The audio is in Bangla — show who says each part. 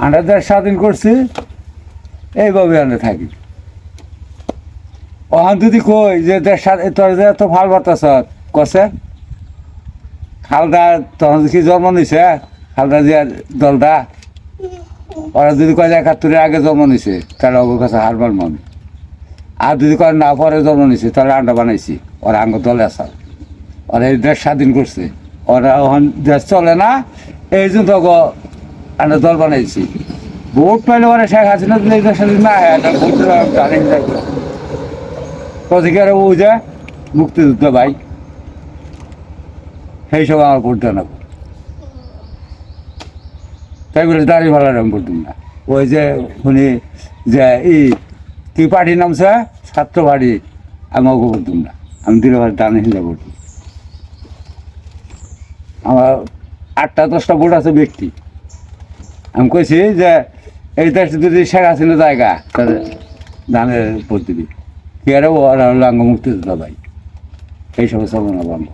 Speaker 1: আমরা দেশ স্বাধীন করছি এইভাবে আমরা থাকি। ওখান যদি কই যে দেশ তোর যে এত ভাল বাতাস কছে খালদা তখন কি জন্ম নিছে, খালদা যে দলটা ওরা যদি কয় ৭১-এর আগে জন্ম নিছে তাহলে ওর কাছে হারবার মনে, আর যদি কয় না পরে জন্ম নিছে তাহলে আন্ডা বানাইছি ওরা আঙ্গ দলে আসা, ওরা এই দেশ স্বাধীন করছে, ওরা ওখান দেশ চলে না এই জন্য তো আমরা দল বানাইছি। ভোট পাইলে ওরা শেখ হাসিনা দিলে এই দেশ স্বাধীন না হয় ভোট জানি কোথেকে আর ও যে মুক্তিযুদ্ধ ভাই সেই সব আমার ভোট দেন, তাই বলে দাঁড়িয়ে ভালো রঙ করতুম না। ওই যে শুনি যে কি পার্টি নামছে ছাত্র পার্টি, আমি ওকে করতুম না, আমি দিলে ভাই দানে হিন্দা করতুম। আমার ৮টা-১০টা ভোট আছে ব্যক্তি, আমি কইছি যে এই দেশ যদি শেখ হাসিনা জায়গা তাহলে ধানের ভোট দিবি, কি আরে ওরা হলো আঙ্গ মুক্তিযোদ্ধা ভাই, এই সব চলনা বন্ধ।